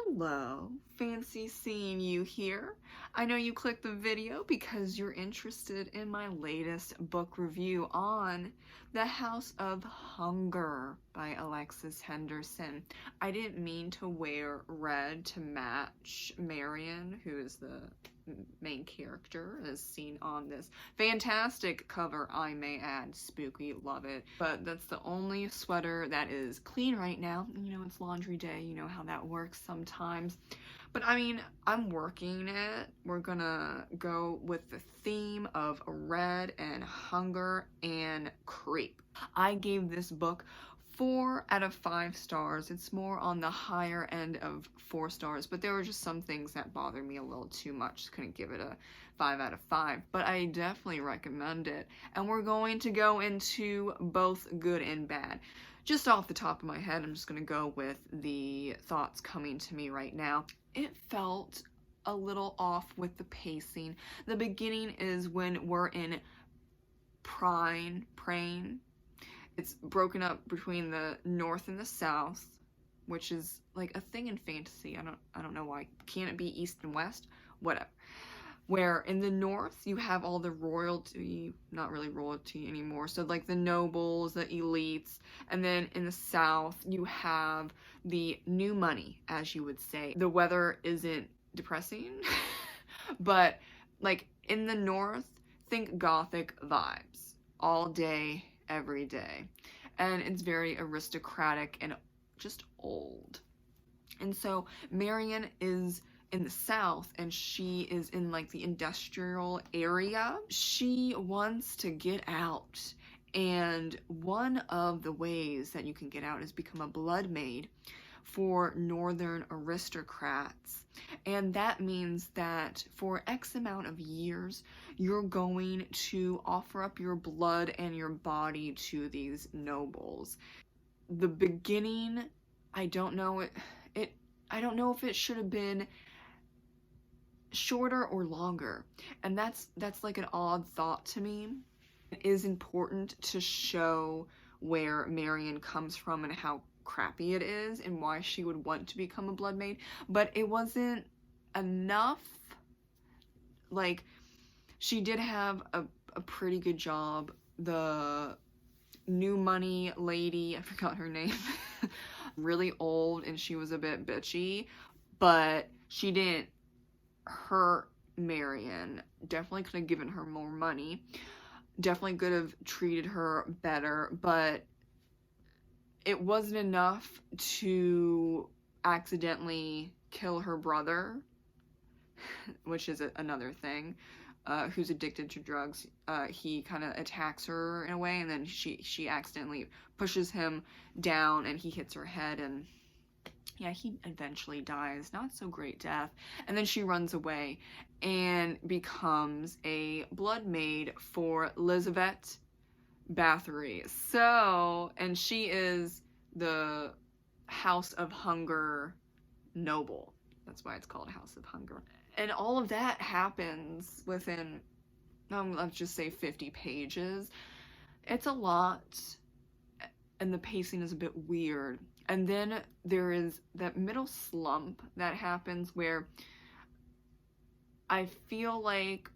Hello, fancy seeing you here. I know you clicked the video because you're interested in my latest book review on The House of Hunger by Alexis Henderson. I didn't mean to wear red to match Marion, who is the main character as seen on this fantastic cover, I may add. Spooky, love it. But that's the only sweater that is clean right now. You know, it's laundry day, you know how that works sometimes. But I mean, I'm working it. We're gonna go with the theme of red and hunger and creep. I gave this book 4 out of 5 stars. It's more on the higher end of 4 stars, but there were just some things that bothered me a little too much. Couldn't give it a 5 out of 5, but I definitely recommend it. And we're going to go into both good and bad. Just off the top of my head, I'm just going to go with the thoughts coming to me right now. It felt a little off with the pacing. The beginning is when we're in Prine. It's broken up between the north and the south, which is like a thing in fantasy. I don't know why. Can it be east and west? Whatever. Where in the north you have all the royalty, not really royalty anymore, so like the nobles, the elites, and then in the south you have the new money, as you would say. The weather isn't depressing, but like in the north, think gothic vibes all day, every day, and it's very aristocratic and just old. And so Marion is in the south and she is in like the industrial area. She wants to get out, and one of the ways that you can get out is become a blood maid for northern aristocrats. And that means that for X amount of years, you're going to offer up your blood and your body to these nobles. The beginning, I don't know if it should have been shorter or longer. And that's like an odd thought to me. It is important to show where Marion comes from and how crappy it is and why she would want to become a blood maid, but it wasn't enough. Like, she did have a pretty good job. The new money lady, I forgot her name, really old and she was a bit bitchy, but she didn't hurt Marion. Definitely could have given her more money, definitely could have treated her better, but it wasn't enough to accidentally kill her brother, which is another thing, who's addicted to drugs. He kind of attacks her in a way, and then she accidentally pushes him down and he hits her head, and yeah, he eventually dies. Not so great death. And then she runs away and becomes a blood maid for Elizabeth Bathory. So, and she is the House of Hunger noble. That's why it's called House of Hunger. And all of that happens within, let's just say 50 pages. It's a lot, and the pacing is a bit weird. And then there is that middle slump that happens where I feel like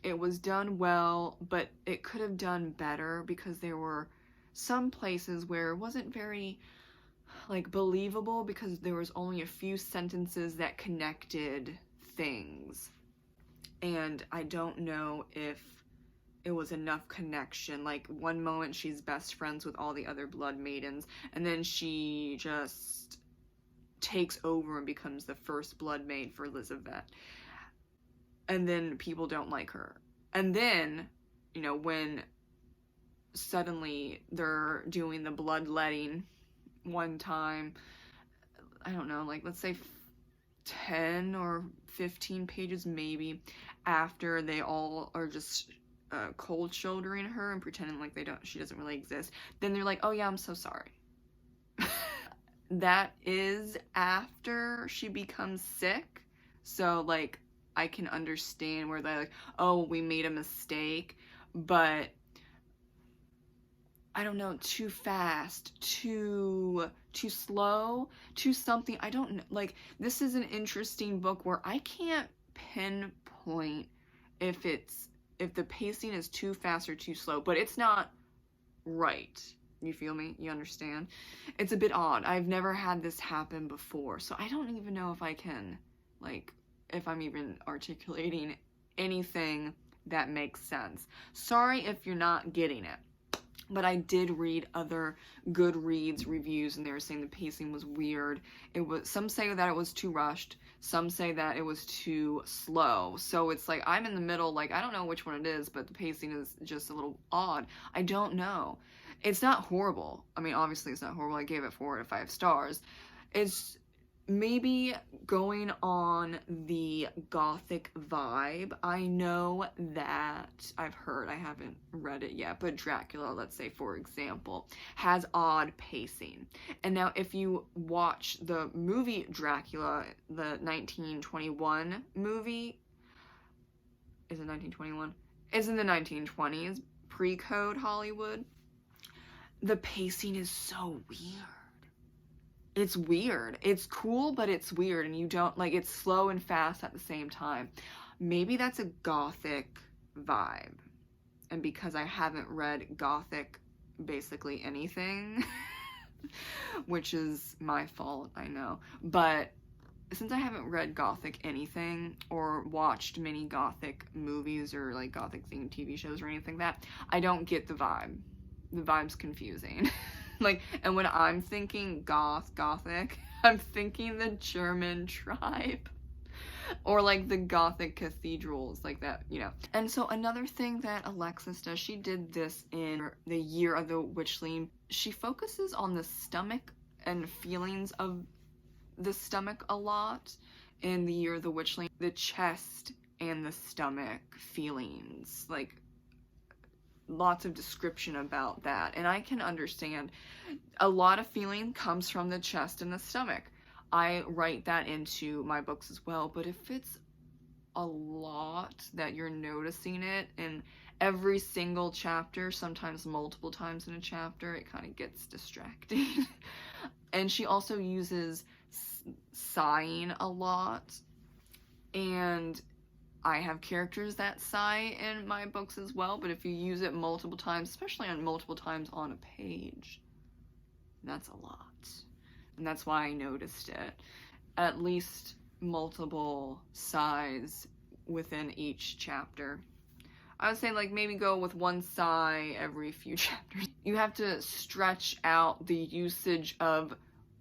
it was done well, but it could have done better because there were some places where it wasn't very like believable because there was only a few sentences that connected things, and I don't know if it was enough connection. Like, one moment she's best friends with all the other blood maidens, and then she just takes over and becomes the first blood maid for Elizabeth, and then people don't like her. And then, you know, when suddenly they're doing the bloodletting one time, I don't know, like, let's say 10 or 15 pages maybe after they all are just cold shouldering her and pretending like she doesn't really exist, then they're like, oh yeah, I'm so sorry. That is after she becomes sick, so like I can understand where they're like, oh, we made a mistake, but I don't know, too fast, too slow, too something. I don't know. Like, this is an interesting book where I can't pinpoint if the pacing is too fast or too slow, but it's not right. You feel me? You understand? It's a bit odd. I've never had this happen before, so I don't even know if I can, like, if I'm even articulating anything that makes sense. Sorry if you're not getting it. But I did read other Goodreads reviews, and they were saying the pacing was weird. Some say that it was too rushed. Some say that it was too slow. So it's like, I'm in the middle, like, I don't know which one it is, but the pacing is just a little odd. I don't know. It's not horrible. I mean, obviously it's not horrible. I gave it 4 out of 5 stars. It's maybe going on the gothic vibe. I know that I've heard, I haven't read it yet, but Dracula, let's say for example, has odd pacing. And now if you watch the movie Dracula, the 1921 movie, is it 1921? It's in the 1920s, pre-code Hollywood. The pacing is so weird. It's weird. It's cool, but it's weird, and you don't, like, it's slow and fast at the same time. Maybe that's a gothic vibe. And because I haven't read gothic basically anything, which is my fault, I know. But since I haven't read gothic anything or watched many gothic movies or like gothic themed TV shows or anything like that, I don't get the vibe. The vibe's confusing. Like, and when I'm thinking gothic, I'm thinking the German tribe. Or like the gothic cathedrals, like that, you know. And so another thing that Alexis does, she did this in The Year of the Witchling. She focuses on the stomach and feelings of the stomach a lot in The Year of the Witchling. The chest and the stomach feelings, like, lots of description about that, and I can understand. A lot of feeling comes from the chest and the stomach. I write that into my books as well, but if it's a lot that you're noticing it in every single chapter, sometimes multiple times in a chapter, it kind of gets distracting. And she also uses sighing a lot, and I have characters that sigh in my books as well, but if you use it multiple times, especially on multiple times on a page, that's a lot. And that's why I noticed it. At least multiple sighs within each chapter. I would say, like, maybe go with one sigh every few chapters. You have to stretch out the usage of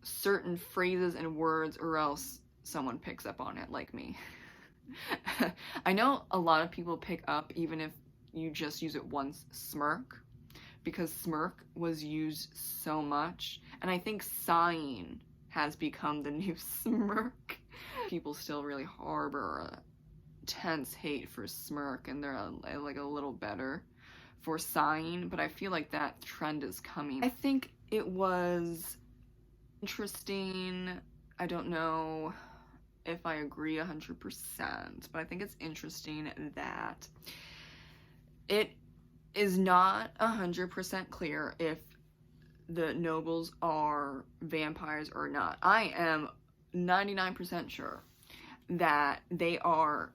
certain phrases and words, or else someone picks up on it, like me. I know a lot of people pick up even if you just use it once, smirk, because smirk was used so much, and I think sighing has become the new smirk. People still really harbor a tense hate for smirk, and they're like a little better for sighing, but I feel like that trend is coming. I think it was interesting. I don't know if I agree 100%, but I think it's interesting that it is not 100% clear if the nobles are vampires or not. I am 99% sure that they are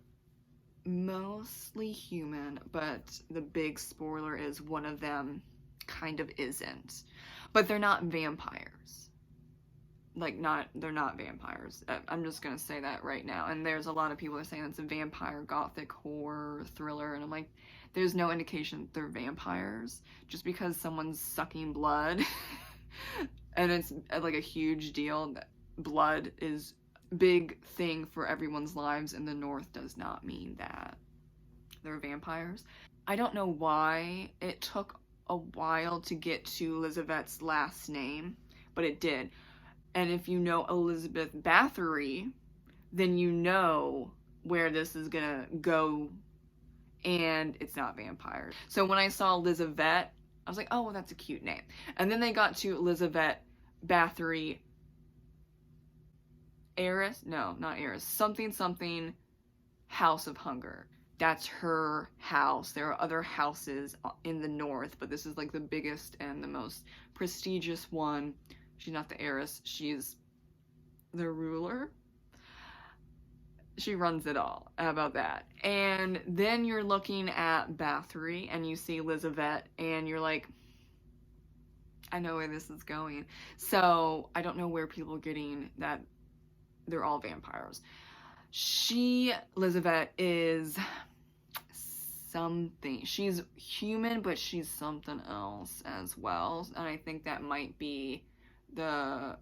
mostly human, but the big spoiler is one of them kind of isn't. But they're not vampires. Like, they're not vampires. I'm just gonna say that right now. And there's a lot of people that are saying it's a vampire gothic horror thriller, and I'm like, there's no indication they're vampires. Just because someone's sucking blood and it's like a huge deal, that blood is big thing for everyone's lives in the North does not mean that they're vampires. I don't know why it took a while to get to Elizabeth's last name, but it did. And if you know Elizabeth Bathory, then you know where this is gonna go, and it's not vampire. So when I saw Elizabeth, I was like, oh, well, that's a cute name. And then they got to Elizabeth Bathory Heiress? No, not Heiress. Something House of Hunger. that's her house. There are other houses in the north, but this is like the biggest and the most prestigious one. She's not the heiress, she's the ruler. She runs it all. How about that? And then you're looking at Bathory and you see Elizabeth and you're like, I know where this is going. So I don't know where people are getting that they're all vampires. Elizabeth is something. She's human, but she's something else as well. And I think that might be the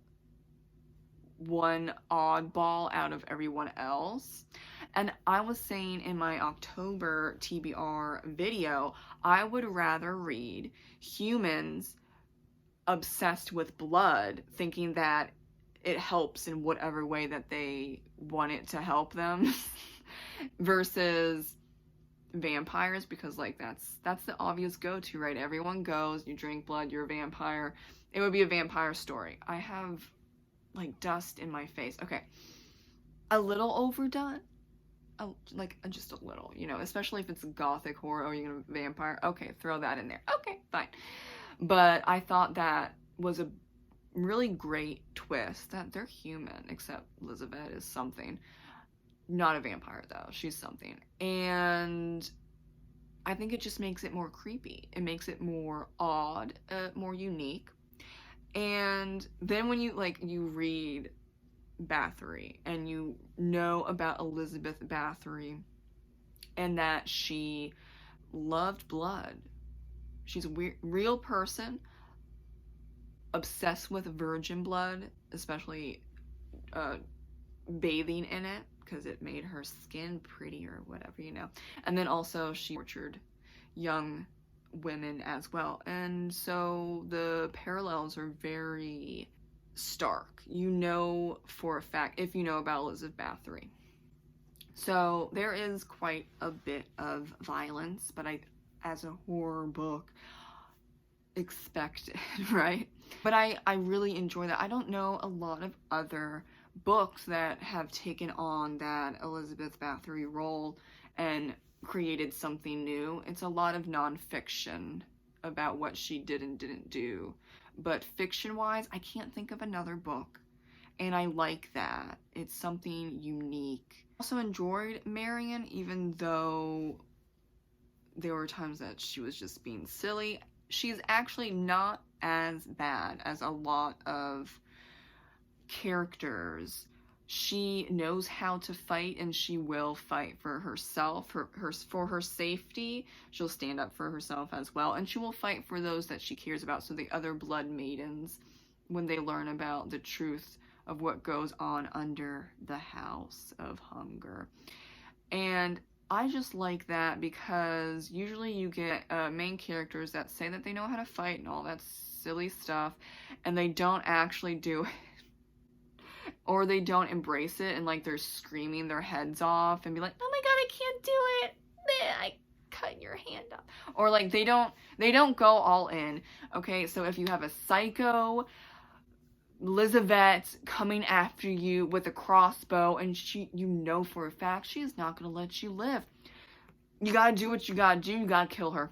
one oddball out of everyone else. And I was saying in my October TBR video, I would rather read humans obsessed with blood, thinking that it helps in whatever way that they want it to help them, versus vampires, because like that's the obvious go-to, right? Everyone goes, you drink blood, you're a vampire. It would be a vampire story. I have like dust in my face. Okay, a little overdone, like just a little, you know, especially if it's gothic horror. Oh, you're gonna vampire? Okay, throw that in there. Okay, fine. But I thought that was a really great twist, that they're human, except Elizabeth is something. Not a vampire though, she's something. And I think it just makes it more creepy. It makes it more odd, more unique. And then when you read Bathory and you know about Elizabeth Bathory and that she loved blood. She's a real person, obsessed with virgin blood, especially bathing in it because it made her skin pretty or whatever, you know. And then also she tortured young women as well. And so the parallels are very stark. You know for a fact, if you know about Elizabeth Bathory. So there is quite a bit of violence, but as a horror book, expected, right? But I really enjoy that. I don't know a lot of other books that have taken on that Elizabeth Bathory role and created something new. It's a lot of nonfiction about what she did and didn't do. But fiction-wise, I can't think of another book. And I like that. It's something unique. I also enjoyed Marion, even though there were times that she was just being silly. She's actually not as bad as a lot of characters. She knows how to fight, and she will fight for herself, for her safety. She'll stand up for herself as well, and she will fight for those that she cares about. So the other blood maidens, when they learn about the truth of what goes on under the House of Hunger. And I just like that because usually you get main characters that say that they know how to fight and all that silly stuff, and they don't actually do it. Or they don't embrace it, and like they're screaming their heads off and be like, oh my god, I can't do it, I cut your hand off. Or like they don't go all in. Okay, so if you have a psycho Elizabeth coming after you with a crossbow, and you know for a fact she is not gonna let you live, you gotta do what you gotta do. You gotta kill her.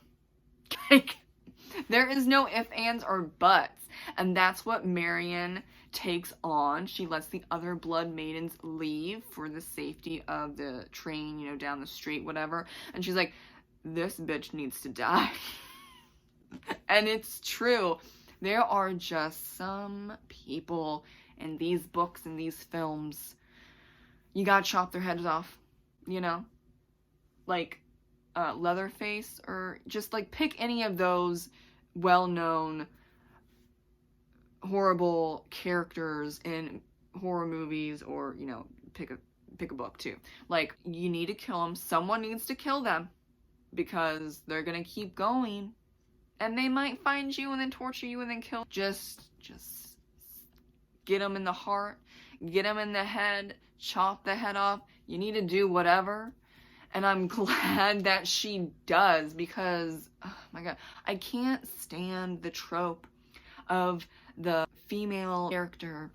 There is no ifs, ands, or buts. And that's what Marion takes on. She lets the other blood maidens leave for the safety of the train, you know, down the street, whatever. And she's like, this bitch needs to die. And it's true. There are just some people in these books and these films, you gotta chop their heads off, you know? Like Leatherface, or just like pick any of those well-known horrible characters in horror movies, or, you know, pick a book too. Like, you need to kill them. Someone needs to kill them because they're gonna keep going. And they might find you and then torture you and then kill. Just get them in the heart, get them in the head, chop the head off. You need to do whatever. And I'm glad that she does, because, oh my god, I can't stand the trope of the female character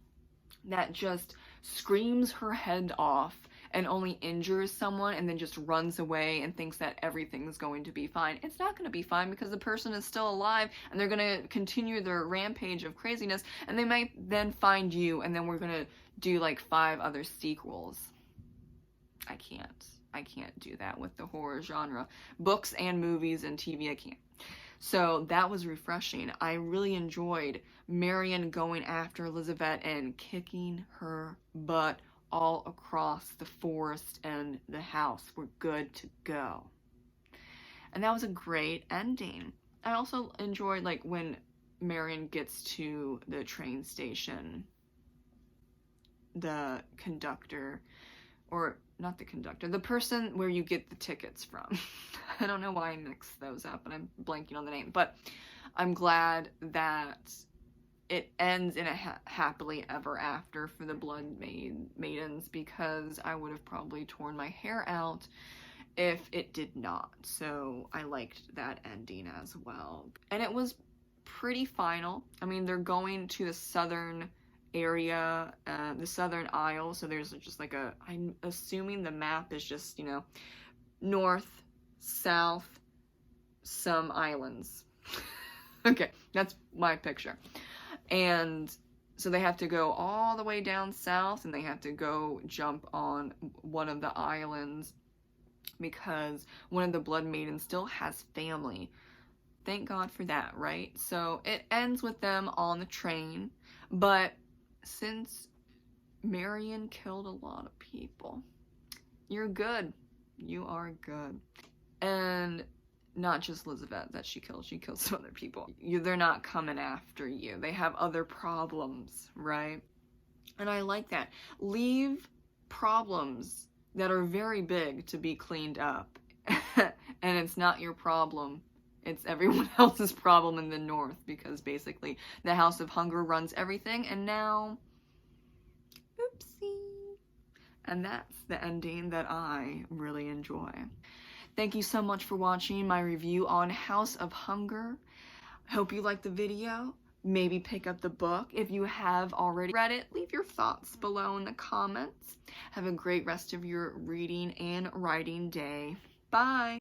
that just screams her head off and only injures someone and then just runs away and thinks that everything's going to be fine. It's not going to be fine because the person is still alive and they're going to continue their rampage of craziness, and they might then find you, and then we're going to do like 5 other sequels. I can't do that with the horror genre. Books and movies and TV, I can't. So that was refreshing. I really enjoyed Marion going after Elizabeth and kicking her butt all across the forest and the house. We're good to go. And that was a great ending. I also enjoyed like when Marion gets to the train station, the conductor, or not the conductor, the person where you get the tickets from. I don't know why I mixed those up and I'm blanking on the name, but I'm glad that it ends in a happily ever after for the Blood Maidens, because I would have probably torn my hair out if it did not. So I liked that ending as well. And it was pretty final. I mean, they're going to the southern area, the southern isle, so there's just like I'm assuming the map is just, you know, north, south, some islands. Okay, that's my picture. And so they have to go all the way down south, and they have to go jump on one of the islands because one of the Blood Maidens still has family. Thank God for that, right? So it ends with them on the train, but since Marion killed a lot of people, you're good. You are good. And not just Elizabeth that she killed some other people. They're not coming after you. They have other problems, right? And I like that. Leave problems that are very big to be cleaned up. And it's not your problem. It's everyone else's problem in the north, because basically the House of Hunger runs everything, and now, oopsie. And that's the ending that I really enjoy. Thank you so much for watching my review on House of Hunger. Hope you liked the video. Maybe pick up the book. If you have already read it, leave your thoughts below in the comments. Have a great rest of your reading and writing day. Bye!